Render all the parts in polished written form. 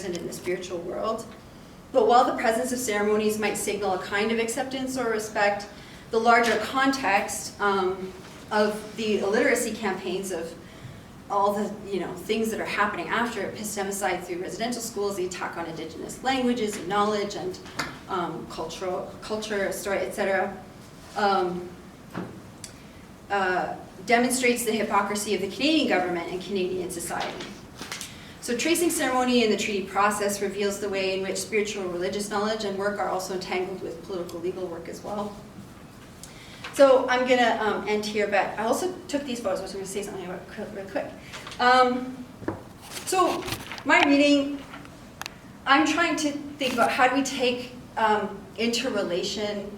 present in the spiritual world. But while the presence of ceremonies might signal a kind of acceptance or respect, the larger context of the illiteracy campaigns of all the things that are happening after epistemicide through residential schools, the attack on Indigenous languages and knowledge and culture, story, etc., demonstrates the hypocrisy of the Canadian government and Canadian society. So tracing ceremony in the treaty process reveals the way in which spiritual religious knowledge and work are also entangled with political legal work as well. So I'm going to end here, but I also took these photos, which I'm going to say something about real quick. So my reading, I'm trying to think about how do we take interrelation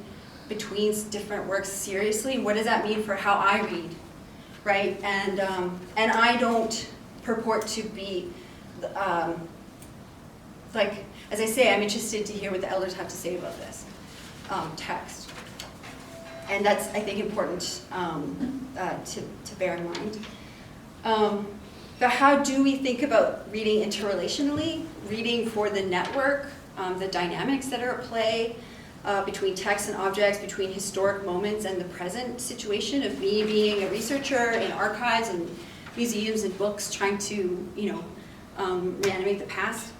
between different works seriously. What does that mean for how I read, right? And I don't purport to be, like, as I say, I'm interested to hear what the elders have to say about this text. And that's, I think, important to bear in mind. But how do we think about reading interrelationally, reading for the network, the dynamics that are at play between text and objects, between historic moments and the present situation of me being a researcher in archives and museums and books trying to, reanimate the past.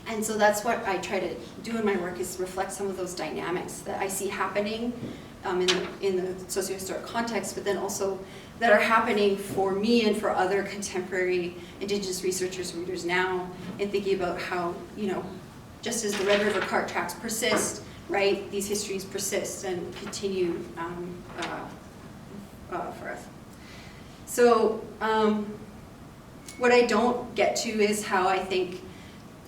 And so that's what I try to do in my work, is reflect some of those dynamics that I see happening in the socio-historic context, but then also that are happening for me and for other contemporary Indigenous researchers, readers now, and thinking about how, just as the Red River cart tracks persist, right, these histories persist and continue for us. So what I don't get to is how I think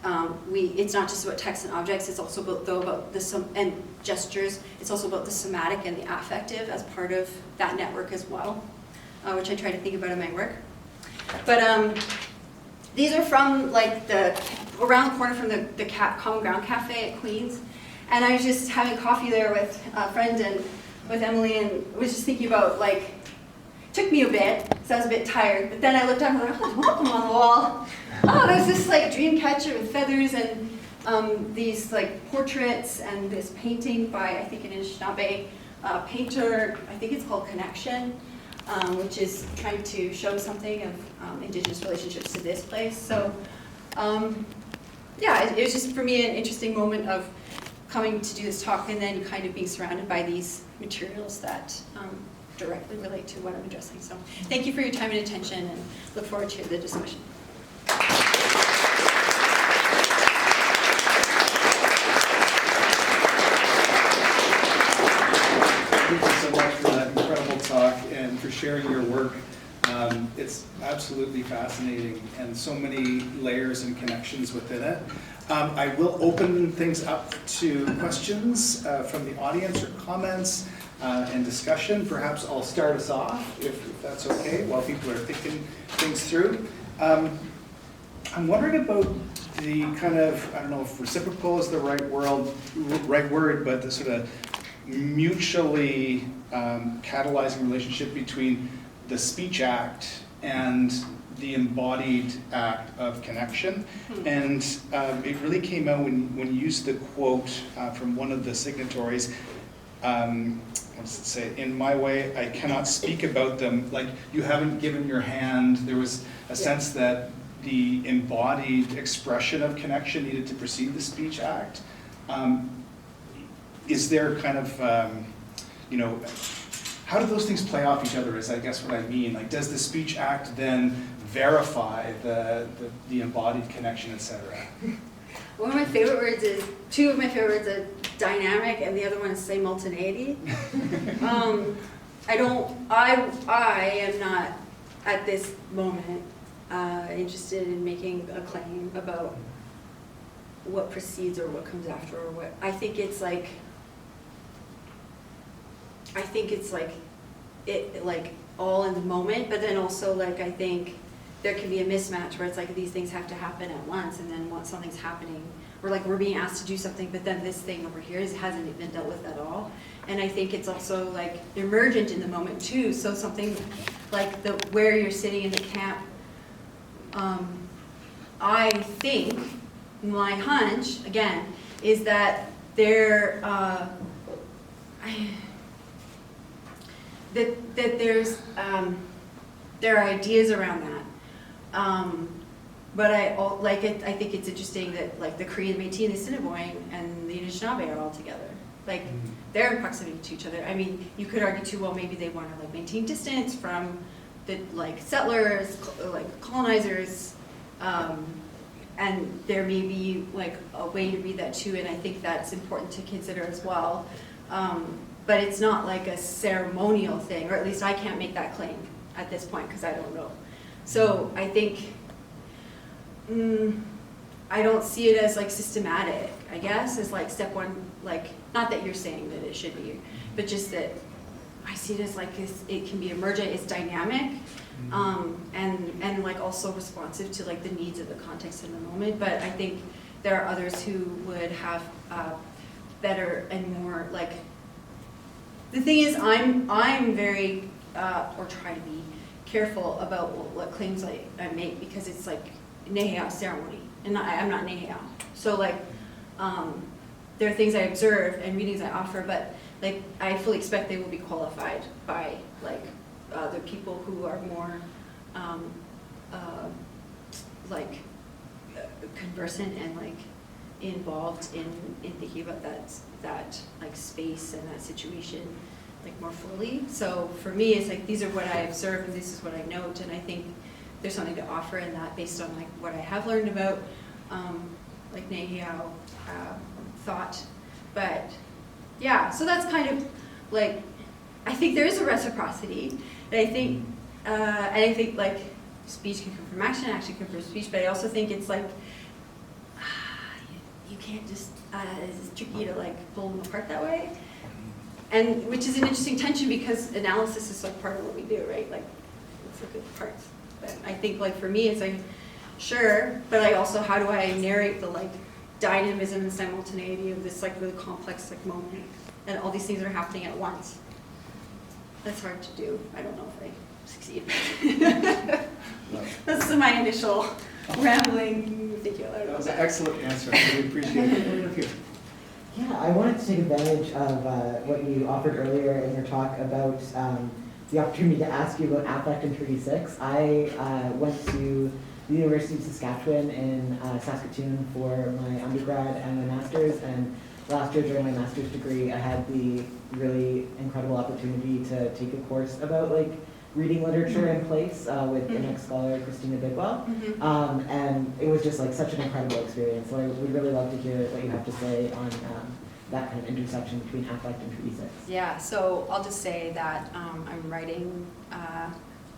it's not just about text and objects, it's also about the and gestures, it's also about the somatic and the affective as part of that network as well, which I try to think about in my work. But these are from around the corner from the Common Ground Cafe at Queen's, and I was just having coffee there with a friend and with Emily, and was just thinking about, took me a bit, because I was a bit tired, but then I looked up and I was like, oh, welcome on the wall. Oh, there's this dream catcher with feathers and these portraits and this painting by, I think, an Anishinaabe painter. I think it's called Connection, which is trying to show something of Indigenous relationships to this place. So yeah, it was just for me an interesting moment of coming to do this talk and then kind of being surrounded by these materials that directly relate to what I'm addressing. So thank you for your time and attention, and look forward to the discussion. Thank you so much for that incredible talk and for sharing your work. It's absolutely fascinating and so many layers and connections within it. I will open things up to questions from the audience or comments and discussion. Perhaps I'll start us off, if that's okay, while people are thinking things through. I'm wondering about the kind of, I don't know if reciprocal is the right word, but the sort of mutually catalyzing relationship between the speech act and the embodied act of connection. And it really came out when you used the quote from one of the signatories, what does it say? In my way, I cannot speak about them. Like, you haven't given your hand. There was a sense that the embodied expression of connection needed to precede the speech act. Is there kind of, how do those things play off each other is, I guess, what I mean. Like, does the speech act then verify the embodied connection, et cetera? One of my favorite words is, two of my favorite words are dynamic, and the other one is simultaneity. I am not, at this moment, interested in making a claim about what precedes or what comes after or what. I think it's all in the moment, but then also I think there can be a mismatch where it's these things have to happen at once, and then once something's happening, or we're being asked to do something, but then this thing over here hasn't been dealt with at all. And I think it's also emergent in the moment too. So something where you're sitting in the camp, I think my hunch, again, is that there, that there's, there are ideas around that. But I think it's interesting that like the Cree and Métis and the Assiniboine and the Anishinaabe are all together. Like they're in proximity to each other. I mean, you could argue too, well, maybe they want to like maintain distance from the like settlers, like colonizers, and there may be like a way to read that too, and I think that's important to consider as well. But it's not like a ceremonial thing, or at least I can't make that claim at this point because I don't know. So I think, I don't see it as like systematic, I guess, as like step one, like, not that you're saying that it should be, but just that I see it as like it can be emergent, it's dynamic, and like also responsive to like the needs of the context in the moment. But I think there are others who would have better and more like, the thing is I'm very, or try to be careful about what claims I make, because it's like Nehea ceremony, and I'm not Nehea. So like, there are things I observe and readings I offer, but like I fully expect they will be qualified by like the people who are more like conversant and like involved in thinking about that like space and that situation like more fully. So for me, it's like these are what I observe and this is what I note, and I think there's something to offer in that based on like what I have learned about like Nehiyaw thought. But yeah, so that's kind of like, I think there is a reciprocity, and I think like speech can come from action, action can come from speech, but I also think it's like you can't just it's tricky to like pull them apart that way, and which is an interesting tension because analysis is like part of what we do, right? Like let's look at the parts. But I think like for me it's like sure, but I also, how do I narrate the like dynamism and simultaneity of this like really complex like moment, and all these things are happening at once. That's hard to do. I don't know if I succeed. That's my initial rambling ridiculous. That was an excellent answer. I really appreciate it. Yeah, I wanted to take advantage of what you offered earlier in your talk about the opportunity to ask you about affect in Treaty 6. I went to the University of Saskatchewan in Saskatoon for my undergrad and my master's, and last year during my master's degree I had the really incredible opportunity to take a course about like reading literature in place with Inuk scholar Christina Bidwell, and it was just like such an incredible experience. So I would really love to hear what you have to say on that kind of intersection between affect and Treaty 6. Yeah, so I'll just say that I'm writing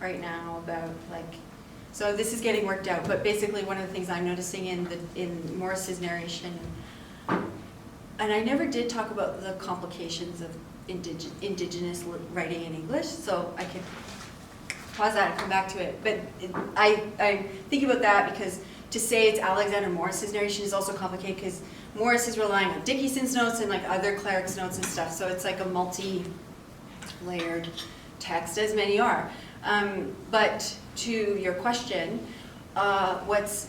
right now about like, so this is getting worked out, but basically one of the things I'm noticing in Morris's narration, and I never did talk about the complications of indigenous writing in English, so I could pause that and come back to it. But I think about that because to say it's Alexander Morris's narration is also complicated because Morris is relying on Dickinson's notes and like other clerics' notes and stuff, so it's like a multi-layered text, as many are. But to your question, what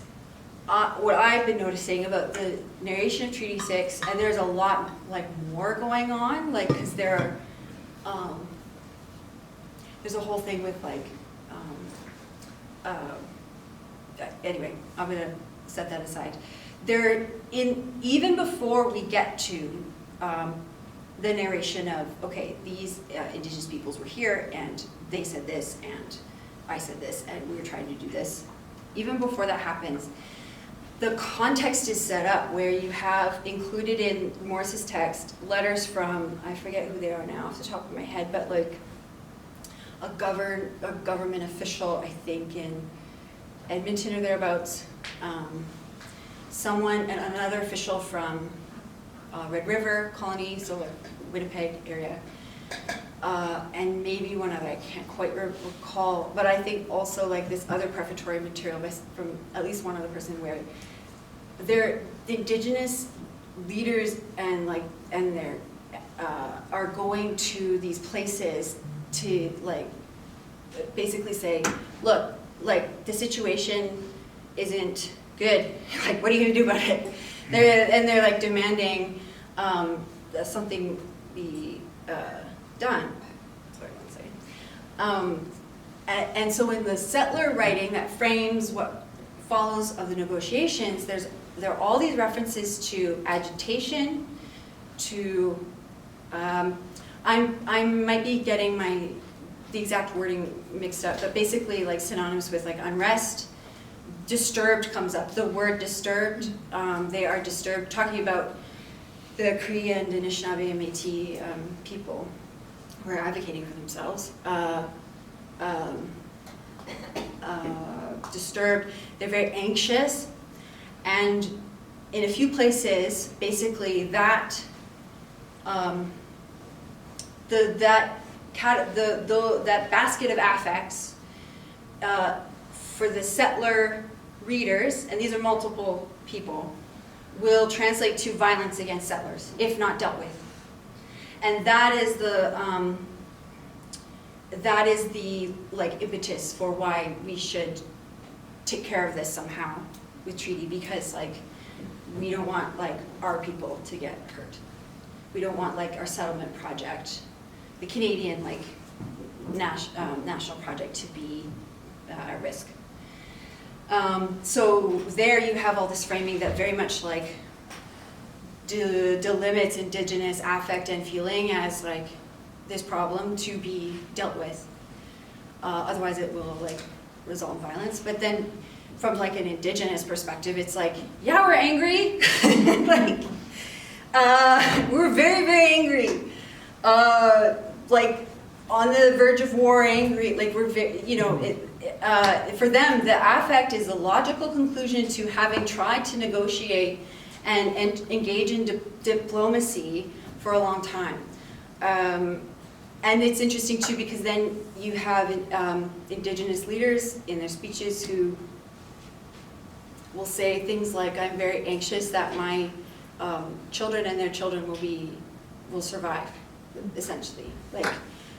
I've been noticing about the narration of Treaty 6, and there's a lot like more going on, like because there's a whole thing with like, anyway, I'm gonna set that aside. Even before we get to the narration of, okay, these indigenous peoples were here and they said this and I said this and we were trying to do this, even before that happens, the context is set up where you have included in Morris's text letters from, I forget who they are now off the top of my head, but like a government official, I think in Edmonton or thereabouts, someone and another official from Red River Colony, so like Winnipeg area, and maybe one other, I can't quite recall, but I think also like this other prefatory material from at least one other person where they're indigenous leaders and they're are going to these places to like basically say, look, like the situation isn't good. Like, what are you gonna do about it? They're like demanding that something be done. Sorry, one second. And so in the settler writing that frames what follows of the negotiations, there are all these references to agitation, to I might be getting the exact wording mixed up, but basically like synonymous with like unrest. Disturbed comes up. The word disturbed. They are disturbed. Talking about the Cree and Anishinaabe and Métis people who are advocating for themselves. Disturbed. They're very anxious, and in a few places, basically that that basket of affects for the settler readers, and these are multiple people, will translate to violence against settlers if not dealt with, and that is the like impetus for why we should take care of this somehow with treaty, because like we don't want like our people to get hurt. We don't want like our settlement project, the Canadian like national project, to be at risk. So there you have all this framing that very much like delimits Indigenous affect and feeling as like this problem to be dealt with. Otherwise it will like result in violence. But then from like an Indigenous perspective, it's like, yeah, we're angry. Like, we're very, very angry. Like on the verge of war, angry. Like we're very, you know, for them, the affect is a logical conclusion to having tried to negotiate and engage in diplomacy for a long time. And it's interesting too, because then you have Indigenous leaders in their speeches who will say things like, I'm very anxious that my children and their children will survive, essentially. Like,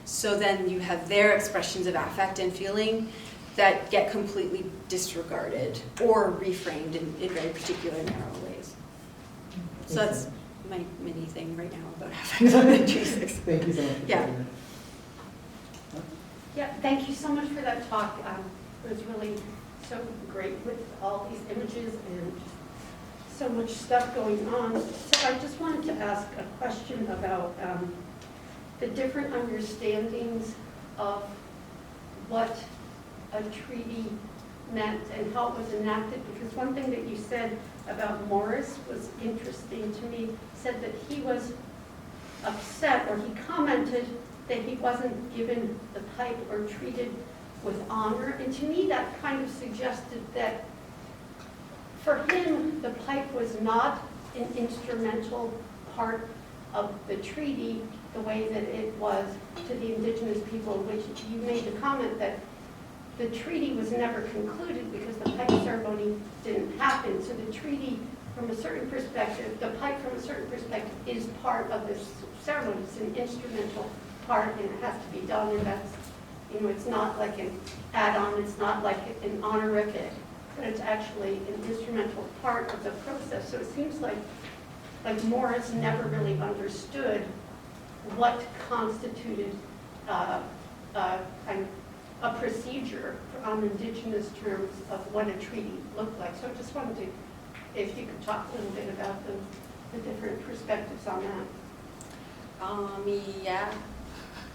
so then you have their expressions of affect and feeling that get completely disregarded or reframed in very particular narrow ways. So that's my mini thing right now about affect on Jesus. Thank you so much. Yeah. Yeah, thank you so much for that talk. It was really so great with all these images and so much stuff going on. So I just wanted to ask a question about the different understandings of what a treaty meant and how it was enacted, because one thing that you said about Morris was interesting to me, said that he was upset, or he commented that he wasn't given the pipe or treated with honor, and to me that kind of suggested that for him the pipe was not an instrumental part of the treaty the way that it was to the Indigenous people, which you made the comment that the treaty was never concluded because the pipe ceremony didn't happen. So the treaty, from a certain perspective, the pipe from a certain perspective is part of this ceremony. It's an instrumental part and it has to be done, and that's, you know, it's not like an add-on, it's not like an honorific, but it's actually an instrumental part of the process. So it seems like Morris never really understood what constituted a procedure on Indigenous terms of what a treaty looked like. So I just wanted to, if you could talk a little bit about the different perspectives on that. Yeah.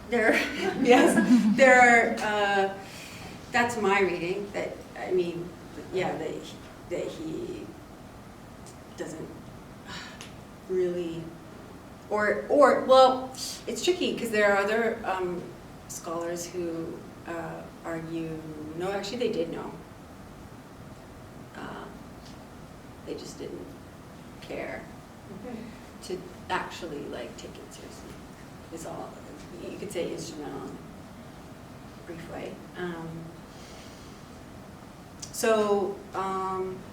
There are, that's my reading, that, I mean, yeah, that he doesn't really, or well, it's tricky because there are other scholars who argue, no, actually they did know. They just didn't care to actually like take it seriously. Is all, you could say instrumental in a brief way.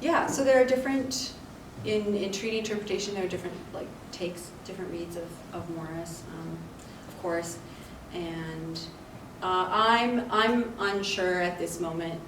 Yeah, so there are different, in treaty interpretation, there are different like takes, different reads of Morris, of course, and I'm unsure at this moment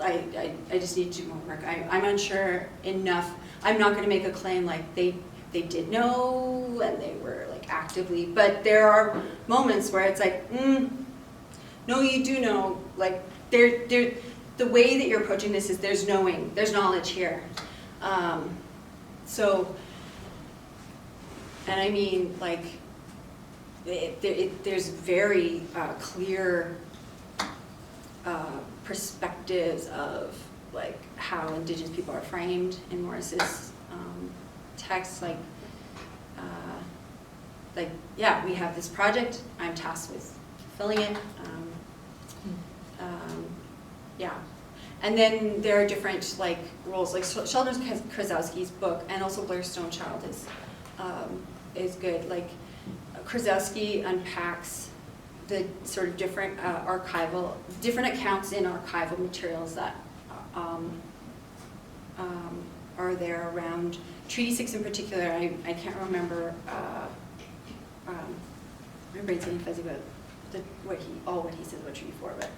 I just need to do more work. I'm unsure enough. I'm not gonna make a claim like they did know and they were like actively, but there are moments where it's like, no, you do know, like the way that you're approaching this is there's knowing, there's knowledge here. So, and I mean, like, there's very clear perspectives of like how Indigenous people are framed in Morris's text. Like, yeah, we have this project. I'm tasked with fulfilling it. Yeah, and then there are different like roles. Like Sheldon Krasowski's book, and also Blair Stonechild is good. Like Krasowski unpacks the sort of different different accounts in archival materials that are there around Treaty 6 in particular. I can't remember. My brain's getting fuzzy about what he says about Treaty 4, but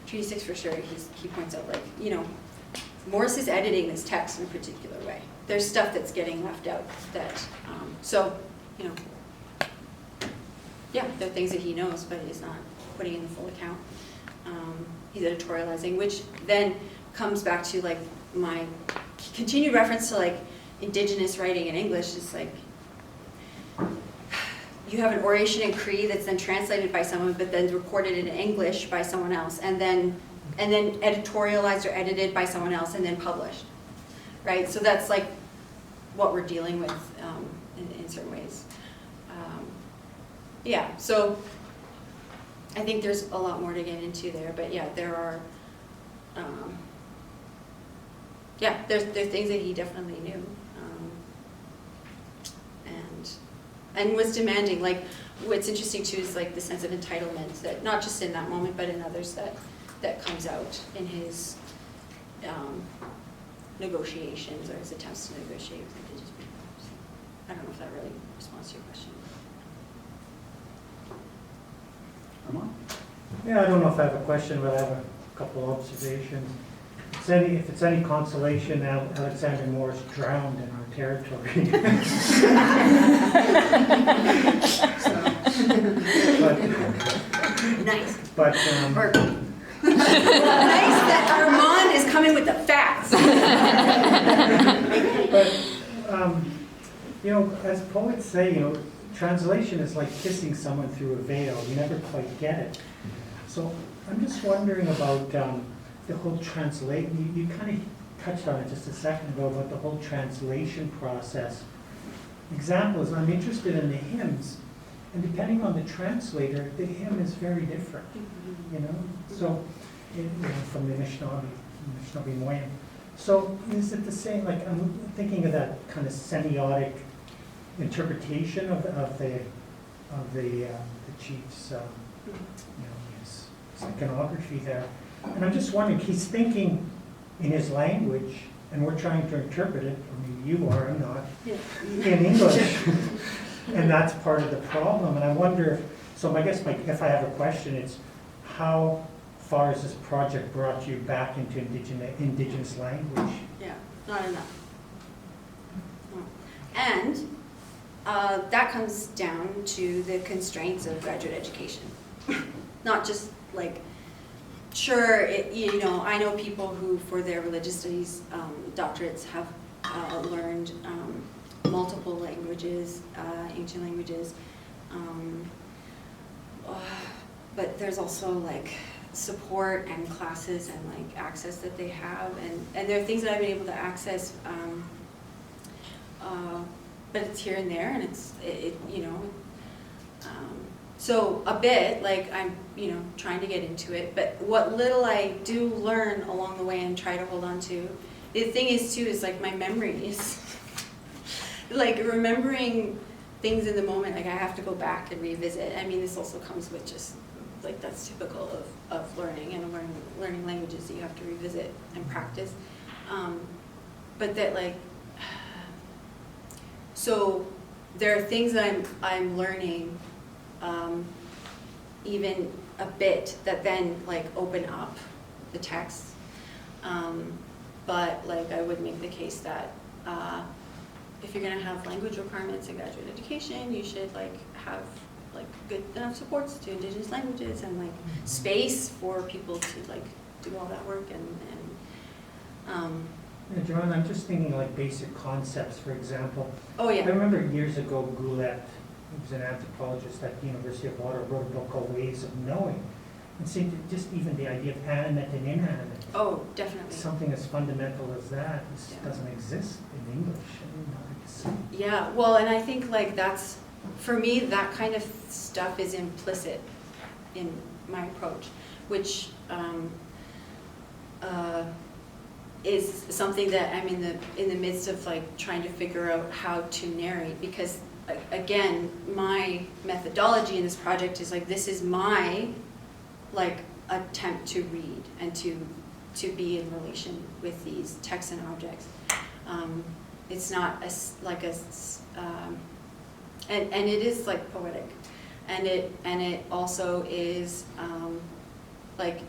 Treaty 6 for sure. He points out, like, you know, Morris is editing this text in a particular way. There's stuff that's getting left out that so, you know. Yeah, there are things that he knows, but he's not putting in the full account. He's editorializing, which then comes back to like my continued reference to like Indigenous writing in English. Is like you have an oration in Cree that's then translated by someone, but then recorded in English by someone else, and then editorialized or edited by someone else, and then published. Right. So that's like what we're dealing with in certain ways. Yeah, so I think there's a lot more to get into there, but yeah, there are, there are things that he definitely knew, and was demanding. Like, what's interesting too is like the sense of entitlement that not just in that moment, but in others that comes out in his negotiations or his attempts to negotiate with Indigenous people. So, I don't know if that really responds to your question. Yeah, I don't know if I have a question, but I have a couple of observations. If it's any consolation, Alexander Morris drowned in our territory. Nice. But nice that Armand is coming with the facts. but you know, as poets say, you know, translation is like kissing someone through a veil. You never quite get it. So I'm just wondering about the whole translation. You kind of touched on it just a second ago about the whole translation process. Examples, I'm interested in the hymns, and depending on the translator, the hymn is very different, you know? So, you know, from the Anishinaabe Moyen. So is it the same, like I'm thinking of that kind of semiotic interpretation of the chief's you know, his iconography there, and I'm just wondering, he's thinking in his language, and we're trying to interpret it. I mean, you are, I'm not, in English, and that's part of the problem. And I wonder, so I guess if I have a question, it's how far has this project brought you back into indigenous language? Yeah, not enough. No. And that comes down to the constraints of graduate education. Not just like, sure, you know, I know people who for their religious studies doctorates have learned multiple languages, ancient languages, but there's also like support and classes and like access that they have, and there are things that I've been able to access, but it's here and there, and it you know, so a bit like I'm, you know, trying to get into it, but what little I do learn along the way and try to hold on to, the thing is too is like my memory is like remembering things in the moment. Like I have to go back and revisit. I mean, this also comes with just like that's typical of learning and learning languages that you have to revisit and practice. But that like, so there are things that I'm learning, even a bit, that then like open up the text. But like I would make the case that if you're gonna have language requirements in graduate education, you should like have like good enough supports to Indigenous languages and like space for people to like do all that work and Yeah, Joanna, I'm just thinking like basic concepts, for example. oh I yeah, remember years ago, Goulet, who was an anthropologist at the University of Ottawa, wrote a book called Ways of Knowing. And seemed to just even the idea of animate and inanimate, oh definitely. something as fundamental as that just Yeah. doesn't exist in English. I mean, I guess. Yeah, well, and I think like that's, for me, that kind of stuff is implicit in my approach, which is something that I'm in the midst of like trying to figure out how to narrate, because again, my methodology in this project is like, this is my like attempt to read and to be in relation with these texts and objects. It's not and it is like poetic, and it also is like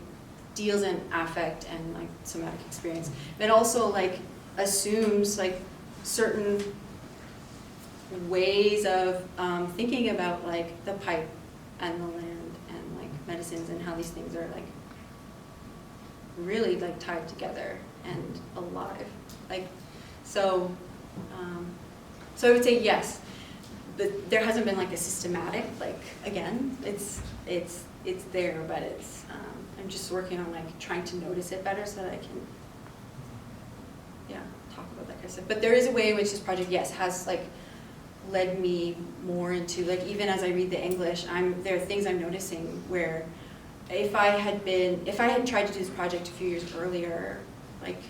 deals in affect and like somatic experience. It also like assumes like certain ways of thinking about like the pipe and the land and like medicines and how these things are like really like tied together and alive. Like so I would say yes, but there hasn't been like a systematic, like again, it's there, but it's I'm just working on like trying to notice it better so that I can talk about that kind of stuff. But there is a way in which this project, yes, has like led me more into like, even as I read the English, there are things I'm noticing where if I had tried to do this project a few years earlier, like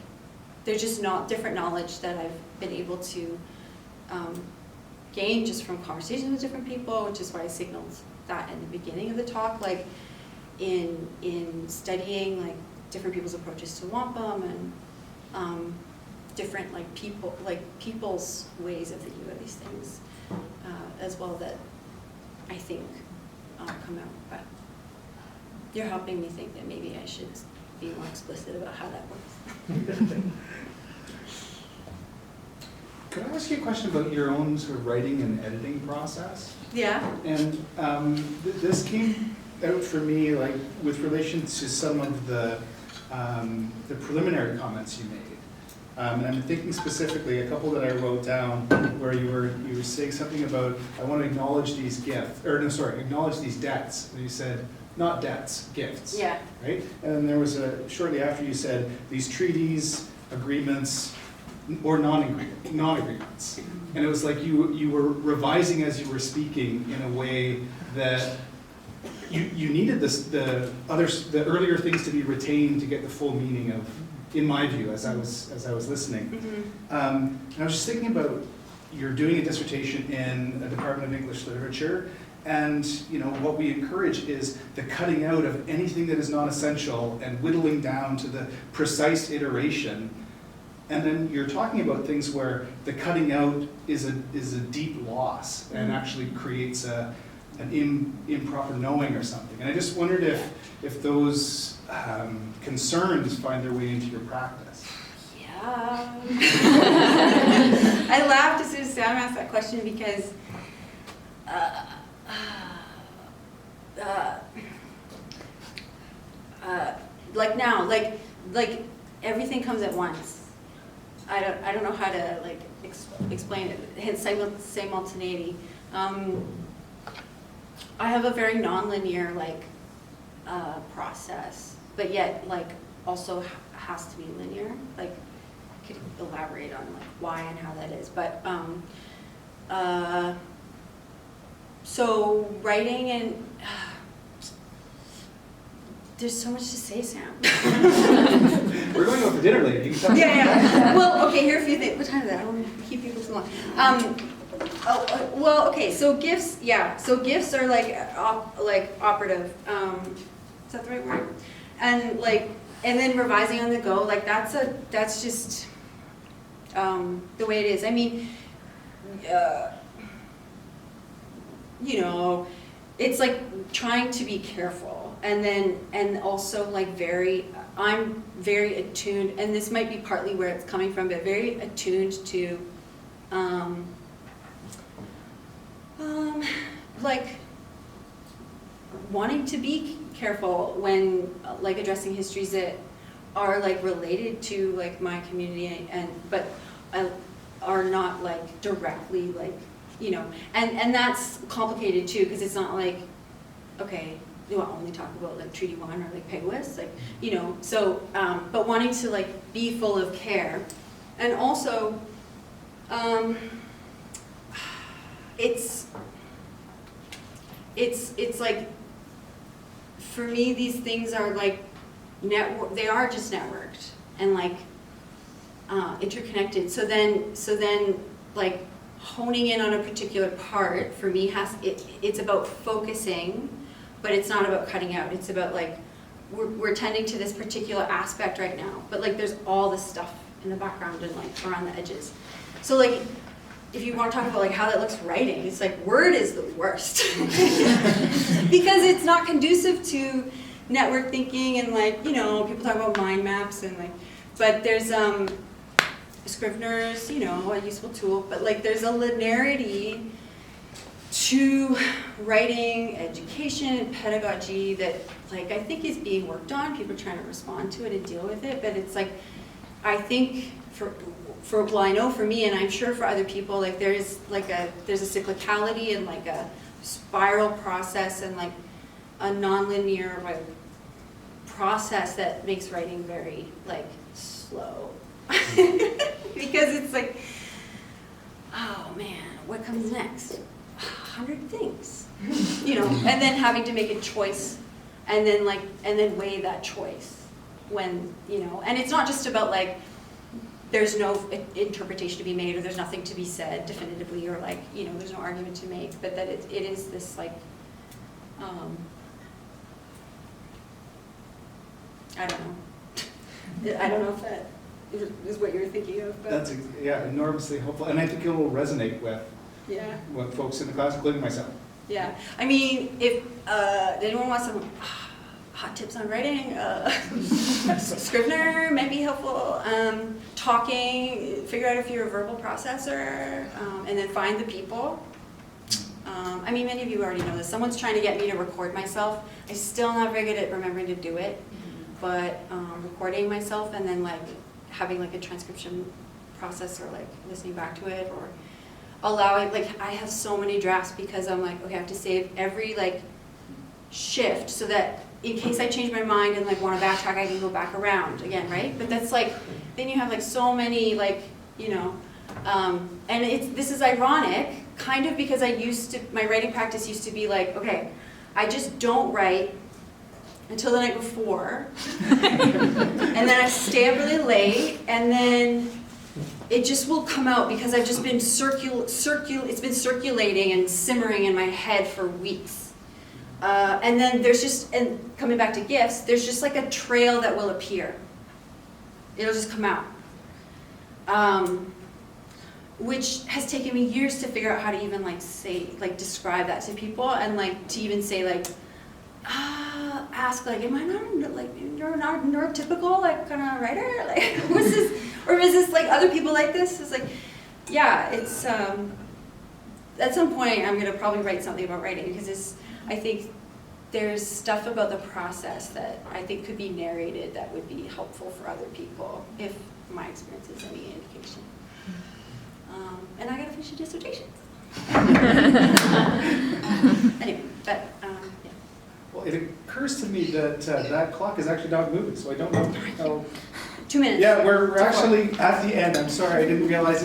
there's just not different knowledge that I've been able to gain just from conversations with different people, which is why I signaled that in the beginning of the talk, like in studying like different people's approaches to wampum and different like people's ways of thinking about these things as well, that I think come out. But you're helping me think that maybe I should be more explicit about how that works. Could I ask you a question about your own sort of writing and editing process? Yeah. And this came out for me like with relation to some of the preliminary comments you made. And I'm thinking specifically a couple that I wrote down where you were saying something about, I want to acknowledge these gifts, or no, sorry, acknowledge these debts. And you said, not debts, gifts. Yeah. Right? And then there was shortly after you said, these treaties, agreements, or non-agreements. And it was like you were revising as you were speaking in a way that you needed the earlier things to be retained to get the full meaning of, in my view, as I was listening. Mm-hmm. And I was just thinking about, you're doing a dissertation in a Department of English Literature, and what we encourage is the cutting out of anything that is not essential and whittling down to the precise iteration. And then you're talking about things where the cutting out is a deep loss and actually creates an improper knowing or something. And I just wondered if those concerns find their way into your practice. Yeah. I laughed as soon as Sam asked that question because like now, like everything comes at once. I don't know how to like explain it. Hence simultaneity. I have a very non-linear like process, but yet like also has to be linear. Like I could elaborate on like why and how that is, but so writing and there's so much to say, Sam. We're going out for dinner later. You can tell me. Yeah. Well, okay, here are a few things. What time is it? I don't want to keep people too long. Well, okay, so gifts, yeah. So gifts are like operative. Is that the right word? And then revising on the go, like that's just the way it is. I mean, it's like trying to be careful, and also like very I'm very attuned, and this might be partly where it's coming from, but very attuned to, like, wanting to be careful when, like, addressing histories that are, like, related to, like, my community, but are not, like, directly, like, you know, and that's complicated too, because it's not like, okay, you want to only talk about like Treaty 1 or like Peguis, like, you know, so, but wanting to like be full of care. And also, it's like, for me, these things are like, they are just networked and like interconnected. So then like honing in on a particular part for me it's about focusing, but it's not about cutting out. It's about like, we're tending to this particular aspect right now, but like there's all this stuff in the background and like around the edges. So like, if you want to talk about like how that looks writing, it's like word is the worst because it's not conducive to network thinking and like, you know, people talk about mind maps and like, but there's Scrivener's, you know, a useful tool, but like there's a linearity to writing, education, pedagogy that like I think is being worked on. People are trying to respond to it and deal with it, but it's like, I think well, I know for me, and I'm sure for other people, like there's a cyclicality and like a spiral process and like a nonlinear like process that makes writing very like slow. Because it's like, oh man, what comes next? 100 things, you know, and then having to make a choice and then weigh that choice when, you know, and it's not just about like, there's no interpretation to be made or there's nothing to be said definitively or like, you know, there's no argument to make, but that it is this like, I don't know if that is what you're thinking of, but. That's, yeah, enormously helpful, and I think it will resonate with Yeah. what folks in the class, including myself. Yeah, I mean, if anyone wants some hot tips on writing, Scrivener might be helpful. Talking, figure out if you're a verbal processor, and then find the people. I mean, many of you already know this. Someone's trying to get me to record myself. I'm still not very good at remembering to do it, but recording myself and then like having like a transcription process or like listening back to it or allowing, like I have so many drafts because I'm like, okay, I have to save every like shift so that in case I change my mind and like want to backtrack, I can go back around again, right? But that's like, then you have like so many like, you know, and this is ironic, kind of because my writing practice used to be like, okay, I just don't write until the night before, and then I stay up really late, and then it just will come out because I've just been it's been circulating and simmering in my head for weeks. And then there's just, and coming back to gifts, there's just like a trail that will appear. It'll just come out. Which has taken me years to figure out how to even like say, like describe that to people and like to even say like, ask like, am I not like neurotypical like kind of writer? Like, what's this? Or is this like other people like this? It's like, yeah, it's at some point I'm gonna probably write something about writing because I think there's stuff about the process that I think could be narrated that would be helpful for other people if my experience is any indication. And I gotta finish a dissertation. Anyway, but yeah. Well, it occurs to me that that clock is actually not moving, so I don't know how. 2 minutes. Yeah, we're actually at the end. I'm sorry, I didn't realize it